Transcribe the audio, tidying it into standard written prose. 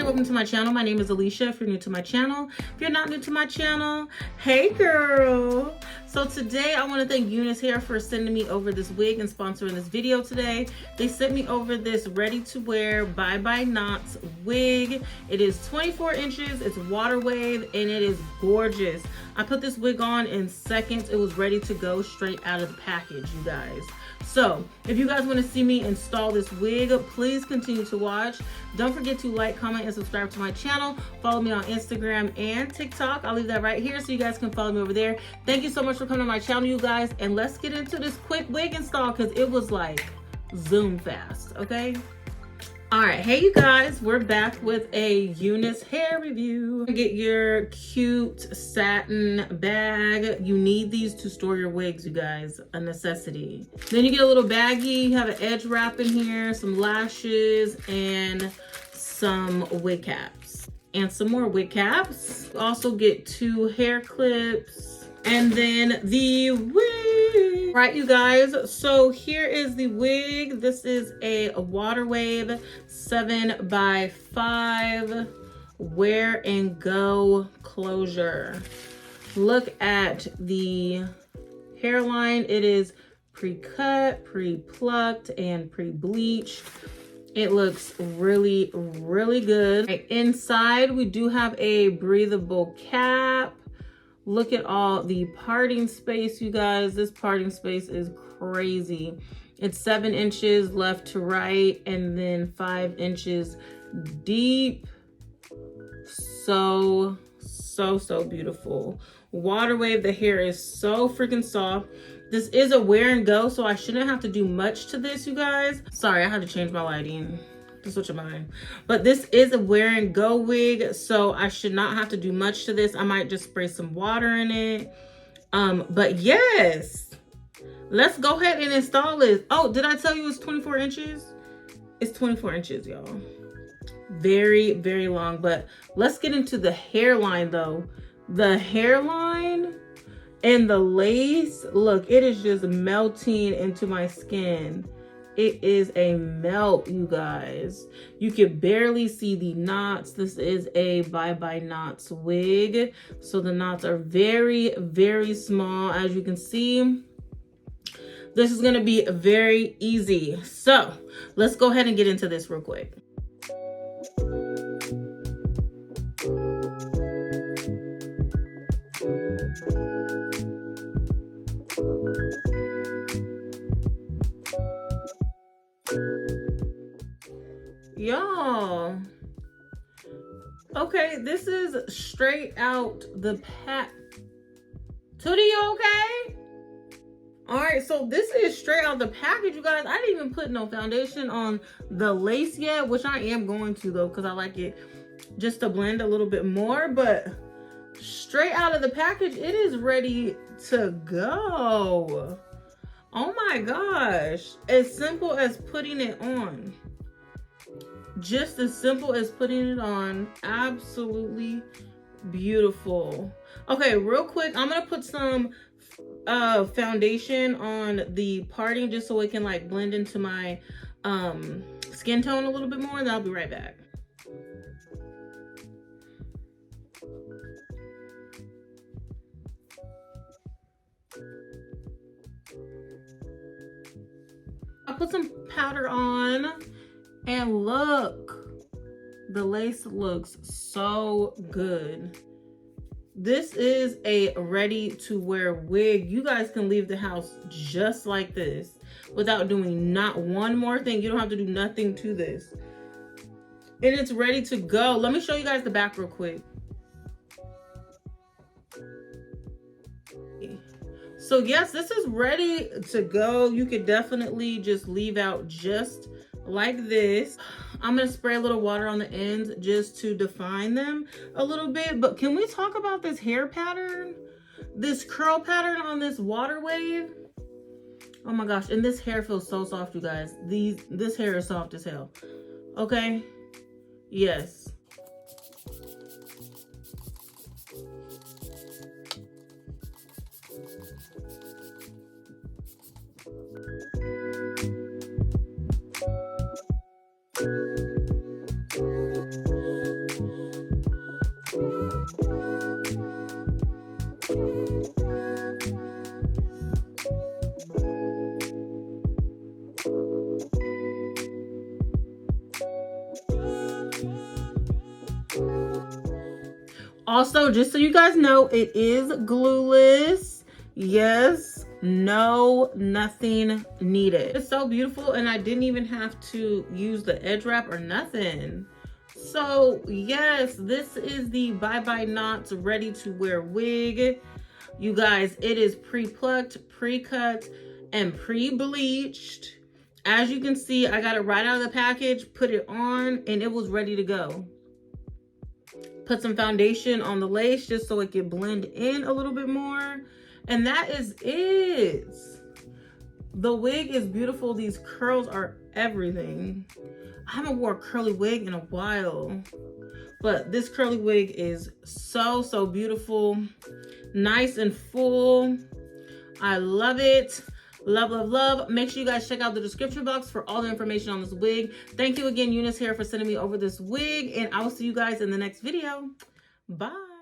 welcome to my channel. My name is Alishia if you're new to my channel. If you're not new to my channel, hey girl. So today I want to thank UNiceHair for sending me over this wig and sponsoring this video today. They sent me over this ready to wear Bye Bye Knots wig. It is 24 inches, it's water wave, and it is gorgeous. I put this wig on in seconds. It was ready to go straight out of the package, you guys. So if you guys want to see me install this wig, please continue to watch. Don't forget to like, comment, and subscribe to my channel. Follow me on Instagram and TikTok. I'll leave that right here so you guys can follow me over there. Thank you so much for coming to my channel, you guys. And let's get into this quick wig install because it was like zoom fast, okay? All right, hey you guys, we're back with a UNiceHair review. Get your cute satin bag. You need these to store your wigs, you guys, a necessity. Then you get a little baggie, you have an edge wrap in here, some lashes, and some wig caps. And some more wig caps. Also get 2 hair clips, and then the wig. Right, you guys, so here is the wig. This is a water wave 7x5 wear and go closure. Look at the hairline. It is pre-cut, pre-plucked, and pre-bleached. It looks really, really good. Right, inside we do have a breathable cap. Look at all the parting space, you guys. This parting space is crazy. It's 7 inches left to right and then 5 inches deep. So beautiful. Water wave, the hair is so freaking soft. This is a wear and go, so I shouldn't have to do much to this, you guys. Sorry, I had to change my lighting. Switch of mine, but this is a wear and go wig, so I should not have to do much to this. I might just spray some water in it, but yes, let's go ahead and install this. Oh, did I tell you it's 24 inches? It's 24 inches, y'all. Very, very long. But let's get into the hairline though. The hairline and the lace, look, it is just melting into my skin. It is a melt, you guys. You can barely see the knots. This is a Bye Bye Knots wig. So the knots are very, very small. As you can see, this is gonna be very easy. So let's go ahead and get into this real quick. Y'all, okay, this is straight out the pack. Tootie, you okay? All right, so this is straight out the package, you guys. I didn't even put no foundation on the lace yet, which I am going to though, because I like it just to blend a little bit more. But straight out of the package, it is ready to go. Oh my gosh, as simple as putting it on. Just as simple as putting it on. Absolutely beautiful. Okay, real quick, I'm gonna put some foundation on the parting just so it can like blend into my skin tone a little bit more, and then I'll be right back. I'll put some powder on. And look, the lace looks so good. This is a ready to wear wig. You guys can leave the house just like this without doing not one more thing. You don't have to do nothing to this. And it's ready to go. Let me show you guys the back real quick. So yes, this is ready to go. You could definitely just leave out just like this. I'm gonna spray a little water on the ends just to define them a little bit. But can we talk about this hair pattern? This curl pattern on this water wave? Oh my gosh, and this hair feels so soft, you guys. This hair is soft as hell. Okay, yes. Also, just so you guys know, it is glueless. Yes, no, nothing needed. It's so beautiful, and I didn't even have to use the edge wrap or nothing. So yes, this is the Bye Bye Knots ready to wear wig. You guys, it is pre-plucked, pre-cut, and pre-bleached. As you can see, I got it right out of the package, put it on, and it was ready to go. Put some foundation on the lace just so it can blend in a little bit more. And that is it. The wig is beautiful. These curls are everything. I haven't worn a curly wig in a while, but this curly wig is so, so beautiful. Nice and full. I love it. Love, love, love. Make sure you guys check out the description box for all the information on this wig. Thank you again, UNiceHair, for sending me over this wig, and I will see you guys in the next video. Bye.